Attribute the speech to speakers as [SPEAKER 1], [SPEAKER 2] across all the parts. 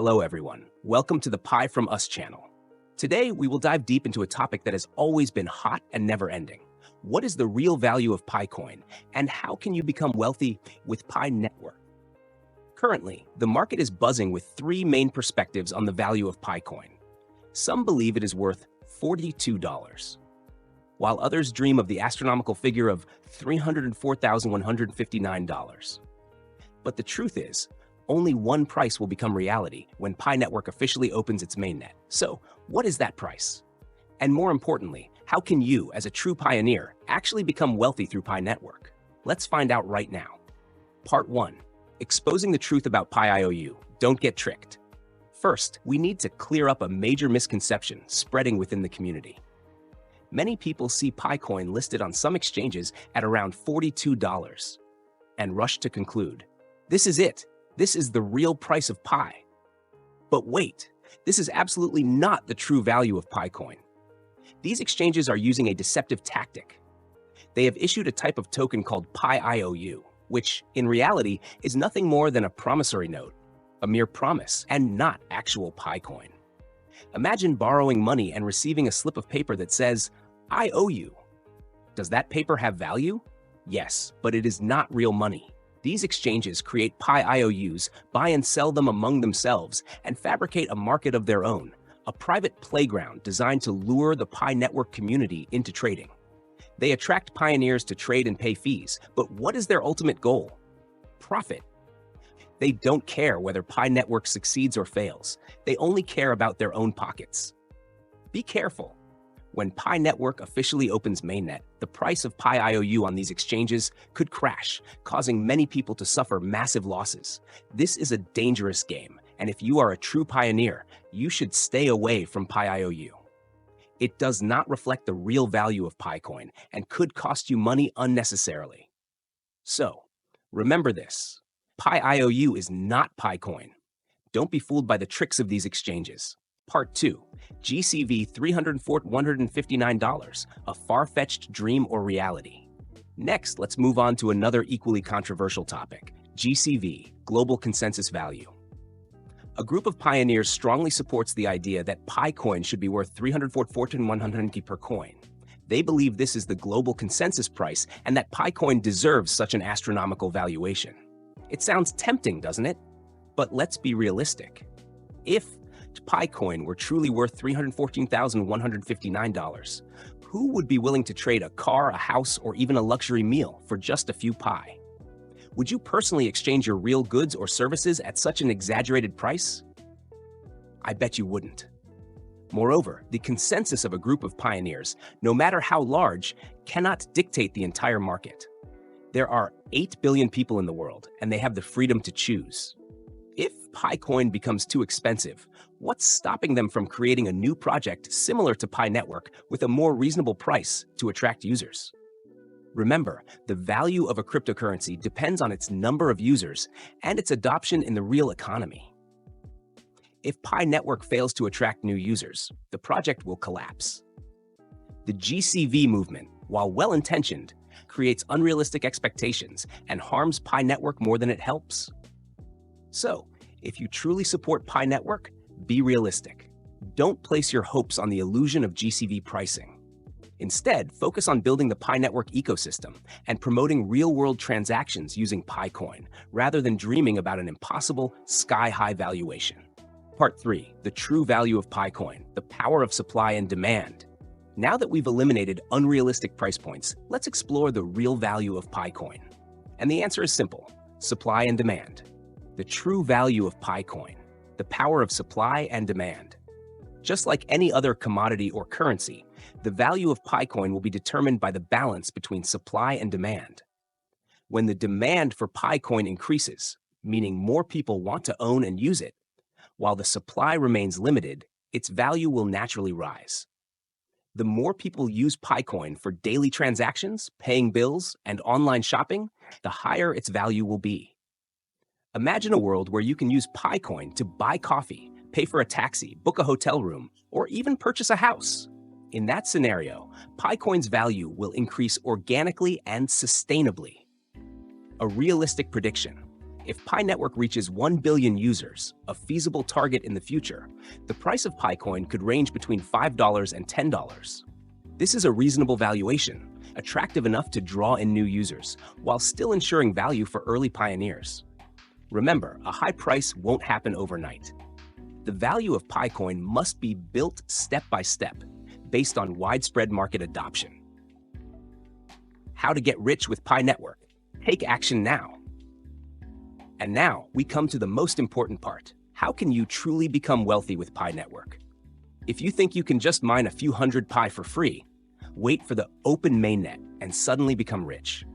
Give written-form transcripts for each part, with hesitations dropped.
[SPEAKER 1] Hello everyone, welcome to the Pi from Us channel. Today we will dive deep into a topic that has always been hot and never ending. What is the real value of Picoin and how can you become wealthy with Pi Network? Currently, the market is buzzing with three main perspectives on the value of Picoin. Some believe it is worth $42, while others dream of the astronomical figure of $304,159. But the truth is, only one price will become reality when Pi Network officially opens its mainnet. So, what is that price? And more importantly, how can you, as a true pioneer, actually become wealthy through Pi Network? Let's find out right now. Part 1. Exposing the truth about Pi IOU. Don't get tricked. First, we need to clear up a major misconception spreading within the community. Many people see Picoin listed on some exchanges at around $42 and rush to conclude, this is it. This is the real price of Pi. But wait, this is absolutely not the true value of Picoin. These exchanges are using a deceptive tactic. They have issued a type of token called Pi IOU, which, in reality, is nothing more than a promissory note, a mere promise, and not actual Picoin. Imagine borrowing money and receiving a slip of paper that says, I owe you. Does that paper have value? Yes, but it is not real money. These exchanges create Pi IOUs, buy and sell them among themselves, and fabricate a market of their own, a private playground designed to lure the Pi Network community into trading. They attract pioneers to trade and pay fees, but what is their ultimate goal? Profit. They don't care whether Pi Network succeeds or fails. They only care about their own pockets. Be careful. When Pi Network officially opens Mainnet, the price of Pi IOU on these exchanges could crash, causing many people to suffer massive losses. This is a dangerous game, and if you are a true pioneer, you should stay away from Pi IOU. It does not reflect the real value of Picoin and could cost you money unnecessarily. So, remember this. Pi IOU is not Picoin. Don't be fooled by the tricks of these exchanges. Part 2. GCV $304,159, a far-fetched dream or reality. Next, let's move on to another equally controversial topic, GCV, Global Consensus Value. A group of pioneers strongly supports the idea that Picoin should be worth $304,150 per coin. They believe this is the global consensus price and that Picoin deserves such an astronomical valuation. It sounds tempting, doesn't it? But let's be realistic. If Picoin were truly worth $314,159, who would be willing to trade a car, a house, or even a luxury meal for just a few Pi? Would you personally exchange your real goods or services at such an exaggerated price? I bet you wouldn't. Moreover, the consensus of a group of pioneers, no matter how large, cannot dictate the entire market. There are 8 billion people in the world, and they have the freedom to choose. If Picoin becomes too expensive, what's stopping them from creating a new project similar to Pi Network with a more reasonable price to attract users? Remember, the value of a cryptocurrency depends on its number of users and its adoption in the real economy. If Pi Network fails to attract new users, the project will collapse. The GCV movement, while well-intentioned, creates unrealistic expectations and harms Pi Network more than it helps. So, if you truly support Pi Network, be realistic. Don't place your hopes on the illusion of GCV pricing. Instead, focus on building the Pi Network ecosystem and promoting real-world transactions using Picoin, rather than dreaming about an impossible, sky-high valuation. Part 3. The true value of Picoin, the power of supply and demand. Now that we've eliminated unrealistic price points, let's explore the real value of Picoin. And the answer is simple: supply and demand. The true value of Picoin, the power of supply and demand. Just like any other commodity or currency, the value of Picoin will be determined by the balance between supply and demand. When the demand for Picoin increases, meaning more people want to own and use it, while the supply remains limited, its value will naturally rise. The more people use Picoin for daily transactions, paying bills, and online shopping, the higher its value will be. Imagine a world where you can use Picoin to buy coffee, pay for a taxi, book a hotel room, or even purchase a house. In that scenario, Picoin's value will increase organically and sustainably. A realistic prediction. If Pi Network reaches 1 billion users, a feasible target in the future, the price of Picoin could range between $5 and $10. This is a reasonable valuation, attractive enough to draw in new users, while still ensuring value for early pioneers. Remember, a high price won't happen overnight. The value of Picoin must be built step by step, based on widespread market adoption. How to get rich with Pi Network? Take action now. And now, we come to the most important part. How can you truly become wealthy with Pi Network? If you think you can just mine a few hundred Pi for free, wait for the open Mainnet and suddenly become rich.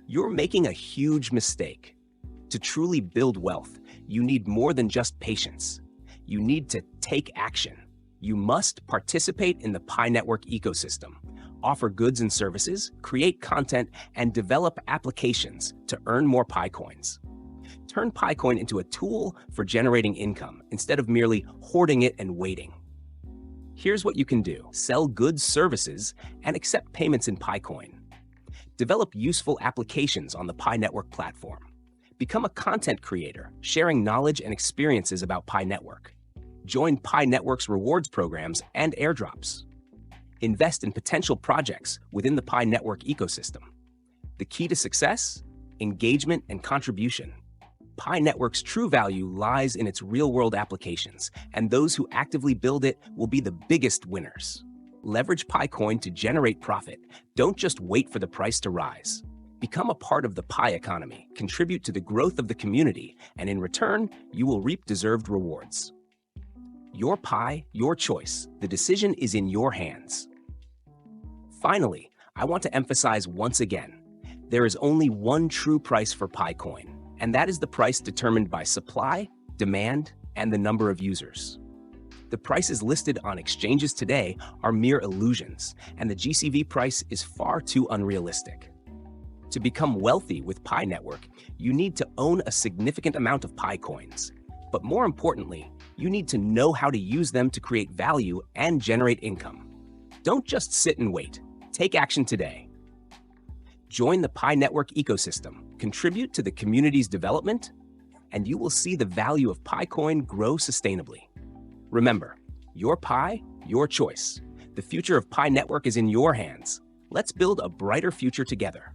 [SPEAKER 1] You're making a huge mistake. To truly build wealth, you need more than just patience. You need to take action. You must participate in the Pi Network ecosystem, offer goods and services, create content, and develop applications to earn more Pi coins. Turn Picoin into a tool for generating income instead of merely hoarding it and waiting. Here's what you can do. Sell goods, services, and accept payments in Picoin. Develop useful applications on the Pi Network platform. Become a content creator, sharing knowledge and experiences about Pi Network. Join Pi Network's rewards programs and airdrops. Invest in potential projects within the Pi Network ecosystem. The key to success? Engagement and contribution. Pi Network's true value lies in its real-world applications, and those who actively build it will be the biggest winners. Leverage Picoin to generate profit. Don't just wait for the price to rise. Become a part of the Pi economy, contribute to the growth of the community, and in return, you will reap deserved rewards. Your Pi, your choice. The decision is in your hands. Finally, I want to emphasize once again, there is only one true price for Picoin, and that is the price determined by supply, demand, and the number of users. The prices listed on exchanges today are mere illusions, and the GCV price is far too unrealistic. To become wealthy with Pi Network, you need to own a significant amount of Pi coins. But more importantly, you need to know how to use them to create value and generate income. Don't just sit and wait. Take action today. Join the Pi Network ecosystem, contribute to the community's development, and you will see the value of Picoin grow sustainably. Remember, your Pi, your choice. The future of Pi Network is in your hands. Let's build a brighter future together.